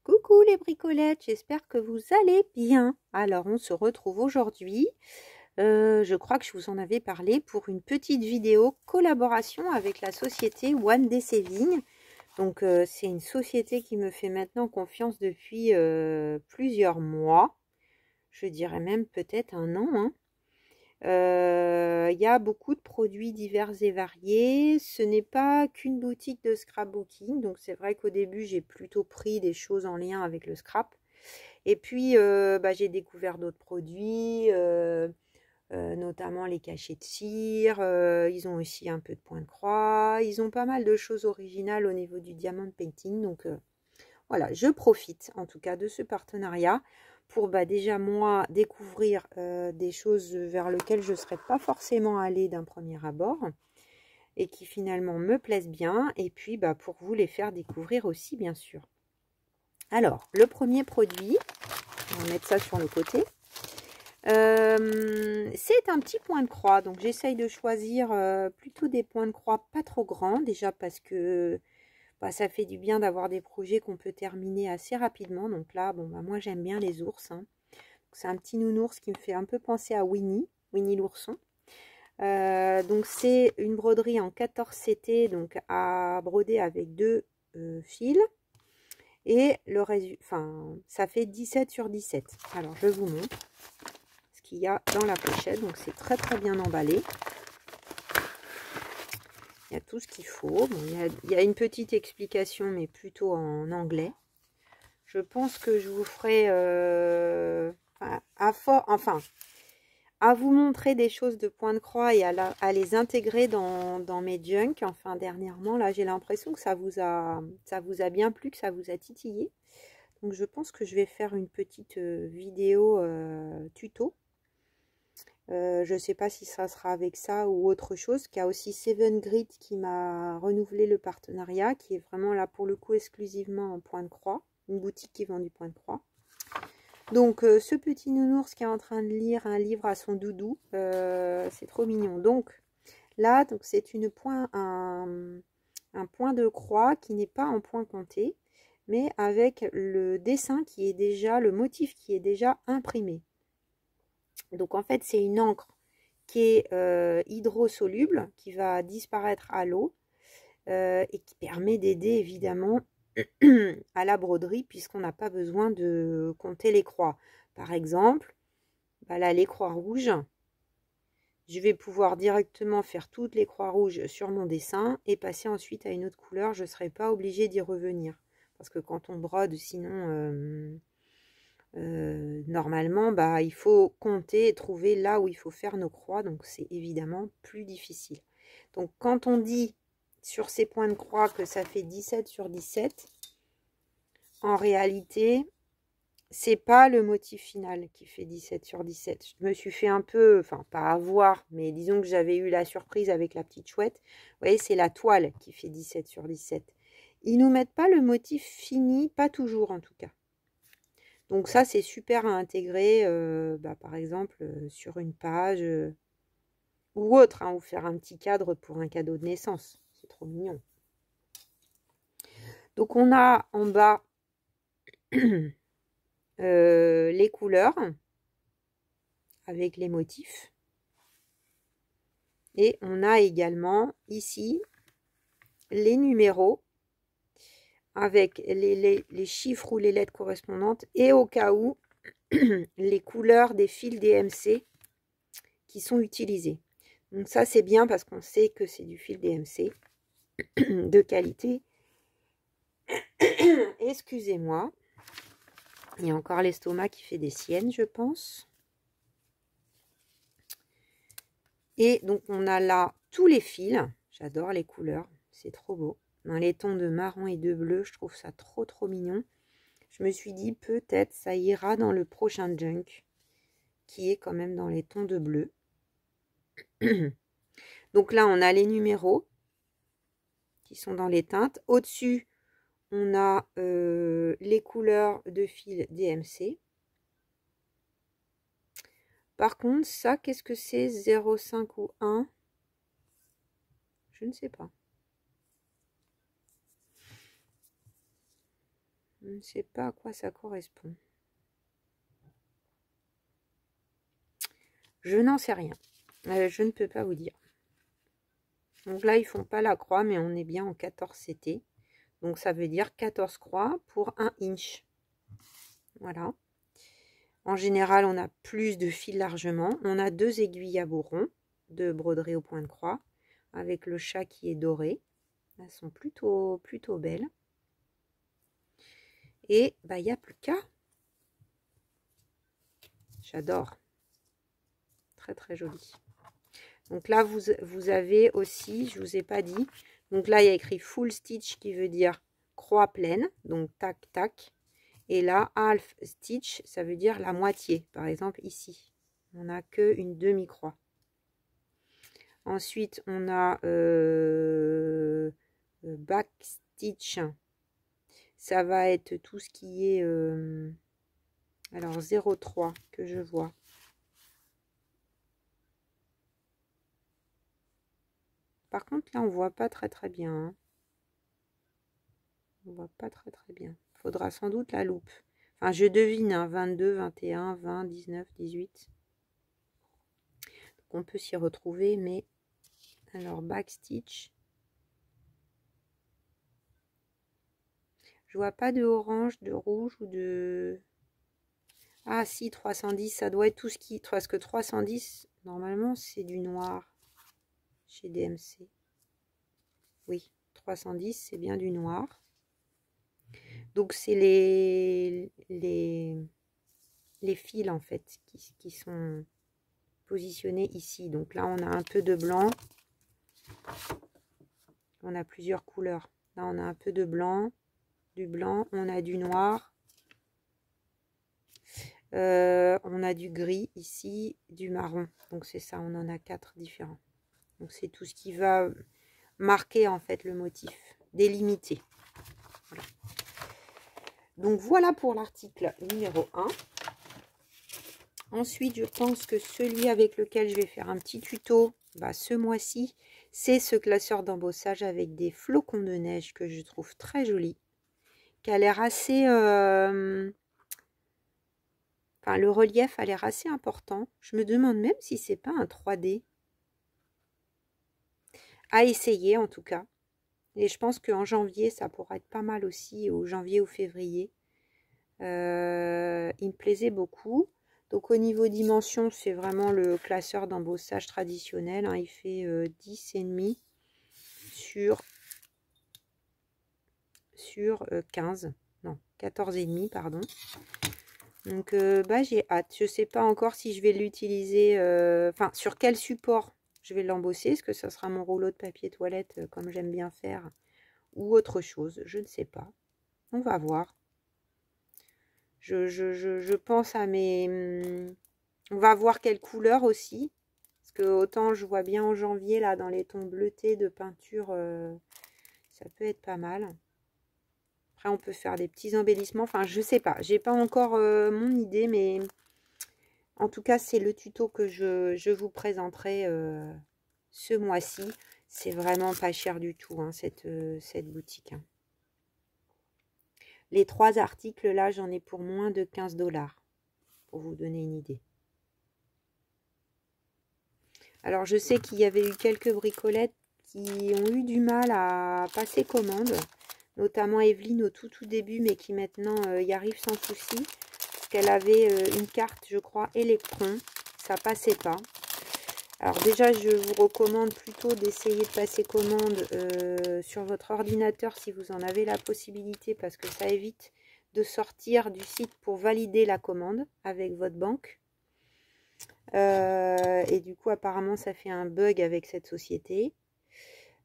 Coucou les bricolettes, j'espère que vous allez bien. Alors on se retrouve aujourd'hui, je crois que je vous en avais parlé pour une petite vidéo collaboration avec la société One Day Saving. Donc c'est une société qui me fait maintenant confiance depuis plusieurs mois, je dirais même peut-être un an, hein. Il y a beaucoup de produits divers et variés. Ce n'est pas qu'une boutique de scrapbooking, donc c'est vrai qu'au début j'ai plutôt pris des choses en lien avec le scrap. Et puis j'ai découvert d'autres produits, notamment les cachets de cire. Ils ont aussi un peu de point de croix. Ils ont pas mal de choses originales au niveau du diamond painting. Donc voilà, je profite en tout cas de ce partenariat pour déjà moi découvrir des choses vers lesquelles je ne serais pas forcément allée d'un premier abord et qui finalement me plaisent bien, et puis pour vous les faire découvrir aussi bien sûr. Alors le premier produit, on va mettre ça sur le côté, c'est un petit point de croix. Donc j'essaye de choisir plutôt des points de croix pas trop grands, déjà parce que ça fait du bien d'avoir des projets qu'on peut terminer assez rapidement. Donc là, moi j'aime bien les ours, hein. C'est un petit nounours qui me fait un peu penser à Winnie l'ourson. Donc c'est une broderie en 14 CT, donc à broder avec deux fils. Et le résultat, ça fait 17 sur 17. Alors je vous montre ce qu'il y a dans la pochette. Donc c'est très très bien emballé. Il y a tout ce qu'il faut. Bon, il y a une petite explication, mais plutôt en anglais. Je pense que je vous ferai à vous montrer des choses de point de croix et à les intégrer dans mes junk. Enfin, dernièrement, là, j'ai l'impression que ça vous a bien plu, que ça vous a titillé. Donc, je pense que je vais faire une petite vidéo tuto. Je ne sais pas si ça sera avec ça ou autre chose. Il y a aussi Seven Grit qui m'a renouvelé le partenariat, qui est vraiment là pour le coup exclusivement en point de croix. Une boutique qui vend du point de croix. Donc ce petit nounours qui est en train de lire un livre à son doudou, c'est trop mignon. Donc là, c'est un point de croix qui n'est pas en point compté, mais avec le dessin qui est déjà, le motif qui est déjà imprimé. Donc en fait c'est une encre qui est hydrosoluble, qui va disparaître à l'eau et qui permet d'aider évidemment à la broderie, puisqu'on n'a pas besoin de compter les croix. Par exemple, là les croix rouges, je vais pouvoir directement faire toutes les croix rouges sur mon dessin et passer ensuite à une autre couleur. Je ne serai pas obligée d'y revenir, parce que quand on brode, sinon normalement il faut compter et trouver là où il faut faire nos croix, donc c'est évidemment plus difficile. Donc quand on dit sur ces points de croix que ça fait 17 sur 17, en réalité c'est pas le motif final qui fait 17 sur 17. Je me suis fait un peu, pas avoir, mais disons que j'avais eu la surprise avec la petite chouette. Vous voyez, c'est la toile qui fait 17 sur 17. Ils nous mettent pas le motif fini, pas toujours en tout cas. Donc ça, c'est super à intégrer, par exemple, sur une page ou autre, hein, ou faire un petit cadre pour un cadeau de naissance. C'est trop mignon. Donc on a en bas les couleurs avec les motifs. Et on a également ici les numéros avec les chiffres ou les lettres correspondantes, et au cas où les couleurs des fils DMC qui sont utilisés. Donc ça c'est bien parce qu'on sait que c'est du fil DMC de qualité. Excusez-moi, il y a encore l'estomac qui fait des siennes, je pense. Et donc on a là tous les fils. J'adore les couleurs, c'est trop beau. Dans les tons de marron et de bleu, je trouve ça trop mignon. Je me suis dit peut-être ça ira dans le prochain junk, qui est quand même dans les tons de bleu. Donc là on a les numéros qui sont dans les teintes. Au-dessus on a les couleurs de fil DMC. Par contre ça, qu'est-ce que c'est, 0,5 ou 1? Je ne sais pas. Je ne sais pas à quoi ça correspond. Je n'en sais rien. Je ne peux pas vous dire. Donc là, ils font pas la croix, mais on est bien en 14 CT. Donc ça veut dire 14 croix pour 1 inch. Voilà. En général, on a plus de fil largement. On a 2 aiguilles à bourron de broderie au point de croix avec le chat qui est doré. Elles sont plutôt belles. Et bah, il n'y a plus qu'à. J'adore. Très très joli. Donc là, vous avez aussi, je ne vous ai pas dit, donc là, il y a écrit full stitch qui veut dire croix pleine, donc tac, tac. Et là, half stitch, ça veut dire la moitié. Par exemple, ici, on n'a qu'une demi-croix. Ensuite, on a back stitch. Ça va être tout ce qui est, alors 0,3 que je vois. Par contre, là, on voit pas très très bien. Hein. On voit pas très très bien. Il faudra sans doute la loupe. Enfin, je devine, hein, 22, 21, 20, 19, 18. Donc, on peut s'y retrouver, mais... Alors, backstitch. Je vois pas de orange, de rouge ou de... Ah si, 310, ça doit être tout ce qui... Parce que 310, normalement, c'est du noir chez DMC. Oui, 310, c'est bien du noir. Donc, c'est les fils, en fait, qui sont positionnés ici. Donc là, on a un peu de blanc. On a plusieurs couleurs. Là, on a un peu de blanc, du blanc. On a du noir. On a du gris ici, du marron. Donc, c'est ça, on en a 4 différents. Donc, c'est tout ce qui va marquer, en fait, le motif. Délimiter. Voilà. Donc, voilà pour l'article numéro 1. Ensuite, je pense que celui avec lequel je vais faire un petit tuto, bah, ce mois-ci, c'est ce classeur d'embossage avec des flocons de neige que je trouve très joli, qui a l'air assez... Enfin, le relief a l'air assez important. Je me demande même si c'est pas un 3D. À essayer, en tout cas. Et je pense qu'en janvier, ça pourra être pas mal aussi, au janvier ou février. Il me plaisait beaucoup. Donc au niveau dimension, c'est vraiment le classeur d'embossage traditionnel. Hein. Il fait 10,5 sur 15. Non, 14,5, pardon. Donc bah, j'ai hâte. Je ne sais pas encore si je vais l'utiliser. Enfin, sur quel support je vais l'embosser. Est-ce que ça sera mon rouleau de papier toilette, comme j'aime bien faire, ou autre chose? Je ne sais pas. On va voir. Je pense à mes... On va voir quelle couleur aussi. Parce que autant je vois bien en janvier, là, dans les tons bleutés de peinture, ça peut être pas mal. Après, on peut faire des petits embellissements. Enfin, je sais pas. J'ai pas encore mon idée, mais en tout cas, c'est le tuto que je vous présenterai ce mois-ci. C'est vraiment pas cher du tout, hein, cette boutique. Hein. Les 3 articles, là, j'en ai pour moins de 15 $, pour vous donner une idée. Alors, je sais qu'il y avait eu quelques bricolettes qui ont eu du mal à passer commande, notamment Evelyne au tout début, mais qui maintenant y arrive sans souci, parce qu'elle avait une carte, je crois, électron, ça passait pas. Alors déjà, je vous recommande plutôt d'essayer de passer commande sur votre ordinateur si vous en avez la possibilité, parce que ça évite de sortir du site pour valider la commande avec votre banque. Et du coup, apparemment, ça fait un bug avec cette société.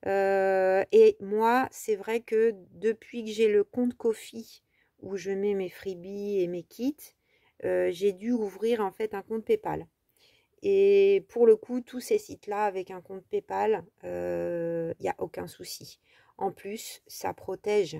Et moi, c'est vrai que depuis que j'ai le compte Ko-fi où je mets mes freebies et mes kits, j'ai dû ouvrir en fait un compte PayPal. Et pour le coup, tous ces sites-là avec un compte PayPal, il n'y a aucun souci. En plus, ça protège.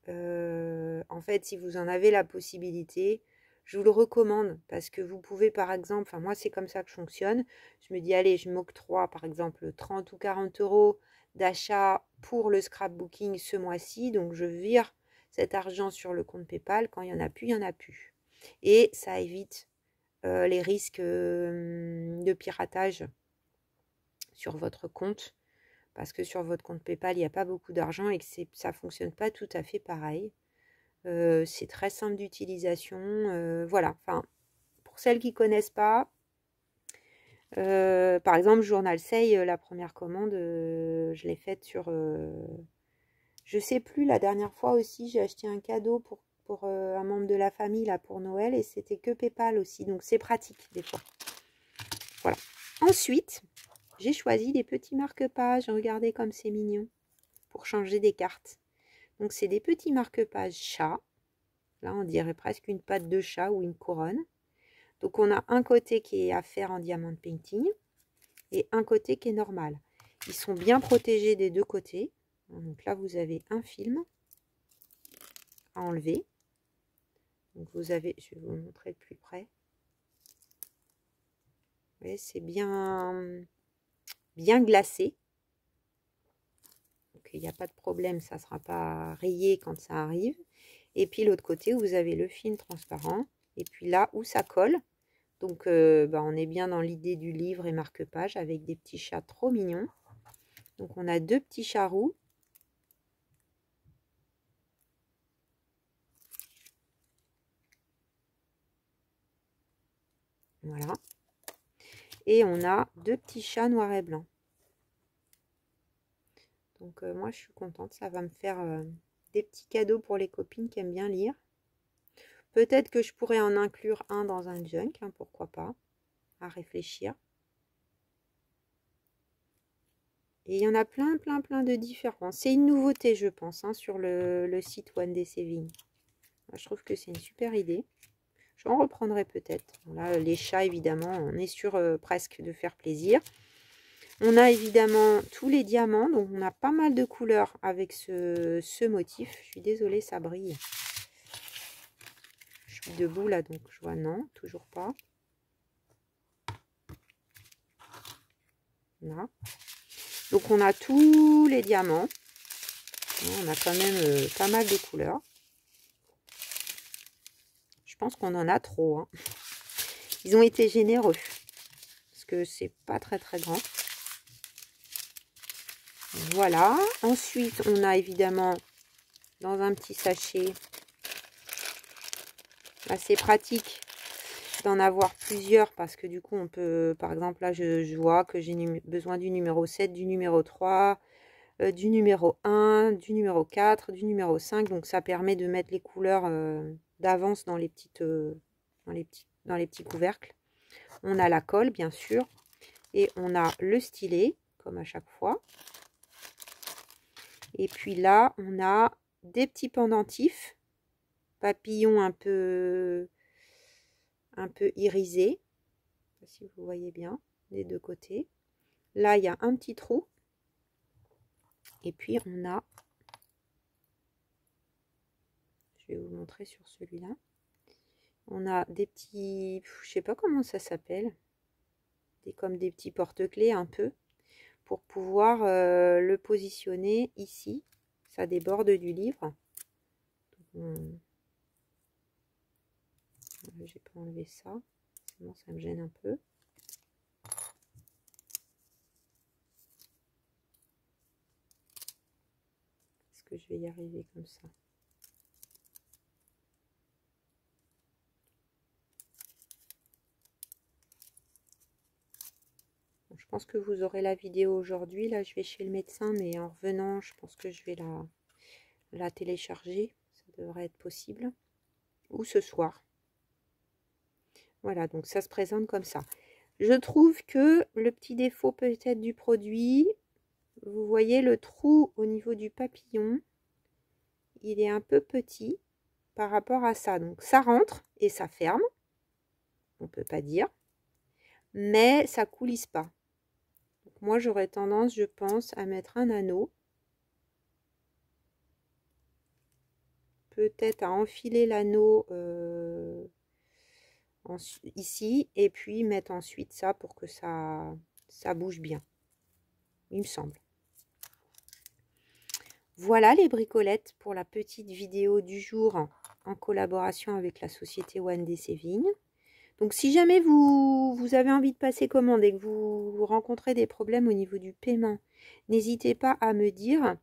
En fait, si vous en avez la possibilité, je vous le recommande parce que vous pouvez par exemple, enfin moi c'est comme ça que je fonctionne, je me dis allez, je m'octroie par exemple 30 ou 40 € d'achat pour le scrapbooking ce mois-ci, donc je vire cet argent sur le compte PayPal. Quand il n'y en a plus, il n'y en a plus. Et ça évite les risques de piratage sur votre compte. Parce que sur votre compte PayPal, il n'y a pas beaucoup d'argent et que ça ne fonctionne pas tout à fait pareil. C'est très simple d'utilisation. Voilà, enfin, pour celles qui ne connaissent pas, par exemple, Journal Say, la première commande, je l'ai faite sur... je sais plus, la dernière fois aussi, j'ai acheté un cadeau pour un membre de la famille là pour Noël et c'était que PayPal aussi, donc c'est pratique des fois. Voilà. Ensuite, j'ai choisi des petits marque-pages. Regardez comme c'est mignon pour changer des cartes. Donc c'est des petits marque-pages chat. Là, on dirait presque une patte de chat ou une couronne. Donc on a un côté qui est à faire en diamond painting et un côté qui est normal. Ils sont bien protégés des deux côtés. Donc là, vous avez un film à enlever. Donc vous avez, je vais vous montrer de plus près. Vous voyez, c'est bien glacé. Donc il n'y a pas de problème, ça ne sera pas rayé quand ça arrive. Et puis l'autre côté, vous avez le film transparent. Et puis là où ça colle. Donc on est bien dans l'idée du livre et marque-page avec des petits chats trop mignons. Donc on a deux petits chats roux. Voilà. Et on a deux petits chats noirs et blancs. Donc moi je suis contente, ça va me faire des petits cadeaux pour les copines qui aiment bien lire. Peut-être que je pourrais en inclure un dans un junk, hein, pourquoi pas, à réfléchir. Et il y en a plein de différents. C'est une nouveauté, je pense, hein, sur le site One Day Saving. Je trouve que c'est une super idée. J'en reprendrai peut-être. Là, les chats, évidemment, on est sûr presque de faire plaisir. On a évidemment tous les diamants. Donc, on a pas mal de couleurs avec ce motif. Je suis désolée, ça brille. Je suis debout là, donc je vois non, toujours pas. Là. Donc, on a tous les diamants. On a quand même pas mal de couleurs. Je pense qu'on en a trop. Hein. Ils ont été généreux. Parce que c'est pas très grand. Voilà. Ensuite, on a évidemment dans un petit sachet. Assez pratique d'en avoir plusieurs parce que du coup, on peut, par exemple, là, je vois que j'ai besoin du numéro 7, du numéro 3, du numéro 1, du numéro 4, du numéro 5. Donc, ça permet de mettre les couleurs d'avance dans les petits couvercles. On a la colle, bien sûr. Et on a le stylet, comme à chaque fois. Et puis là, on a des petits pendentifs, papillons un peu irisés. Si vous voyez bien, des deux côtés. Là, il y a un petit trou. Et puis, on a... Je vais vous montrer sur celui-là. On a des petits... Je sais pas comment ça s'appelle. Comme des petits porte-clés un peu. Pour pouvoir le positionner ici. Ça déborde du livre. J'ai pas enlevé ça. Sinon, ça me gêne un peu. Est-ce que je vais y arriver comme ça? Je pense que vous aurez la vidéo aujourd'hui. Là, je vais chez le médecin, mais en revenant, je pense que je vais la télécharger. Ça devrait être possible. Ou ce soir. Voilà, donc ça se présente comme ça. Je trouve que le petit défaut peut-être du produit, vous voyez le trou au niveau du papillon, il est un peu petit par rapport à ça. Donc ça rentre et ça ferme, on ne peut pas dire, mais ça coulisse pas. Donc moi j'aurais tendance, je pense, à mettre un anneau. Peut-être à enfiler l'anneau ici et puis mettre ensuite ça pour que ça bouge bien. Il me semble. Voilà les bricolettes pour la petite vidéo du jour en collaboration avec la société One DC Vignes. Donc si jamais vous avez envie de passer commande et que vous rencontrez des problèmes au niveau du paiement, n'hésitez pas à me dire.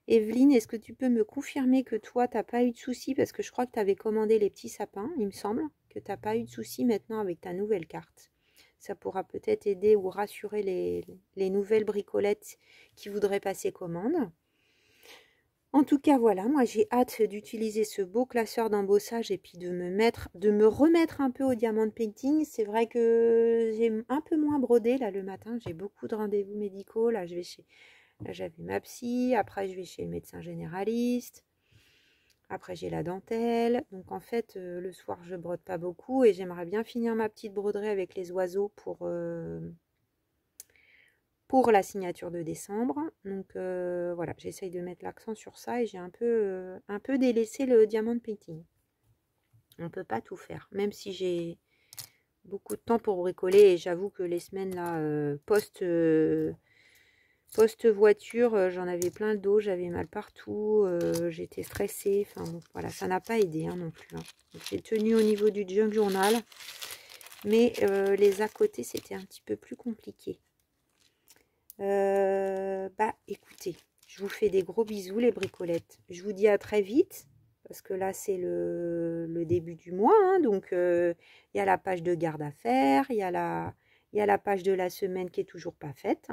Evelyne, est-ce que tu peux me confirmer que toi, tu n'as pas eu de soucis? Parce que je crois que tu avais commandé les petits sapins, il me semble, que tu n'as pas eu de soucis maintenant avec ta nouvelle carte. Ça pourra peut-être aider ou rassurer les nouvelles bricolettes qui voudraient passer commande. En tout cas, voilà, moi j'ai hâte d'utiliser ce beau classeur d'embossage et puis de me remettre un peu au diamant painting. C'est vrai que j'ai un peu moins brodé là le matin, j'ai beaucoup de rendez-vous médicaux. Là, j'avais ma psy, après je vais chez le médecin généraliste, après j'ai la dentelle. Donc en fait, le soir je brode pas beaucoup et j'aimerais bien finir ma petite broderie avec les oiseaux pour la signature de décembre. Donc voilà, j'essaye de mettre l'accent sur ça et j'ai un peu délaissé le diamond painting. On ne peut pas tout faire, même si j'ai beaucoup de temps pour bricoler et j'avoue que les semaines là post voiture, j'en avais plein le dos, j'avais mal partout, j'étais stressée, enfin bon, voilà, ça n'a pas aidé non plus. J'ai tenu au niveau du junk journal, mais les à côté c'était un petit peu plus compliqué. Écoutez, je vous fais des gros bisous les bricolettes. Je vous dis à très vite, parce que là c'est le début du mois, donc il y a la page de garde à faire, il y a la page de la semaine qui est toujours pas faite.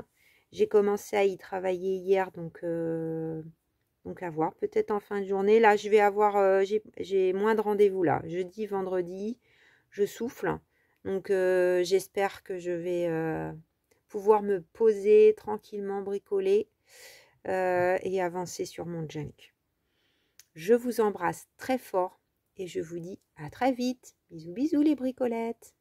J'ai commencé à y travailler hier, donc à voir, peut-être en fin de journée. Là, je vais avoir, j'ai moins de rendez-vous là. Jeudi, vendredi, je souffle. Donc, j'espère que je vais pouvoir me poser tranquillement, bricoler et avancer sur mon junk. Je vous embrasse très fort et je vous dis à très vite. Bisous, bisous les bricolettes.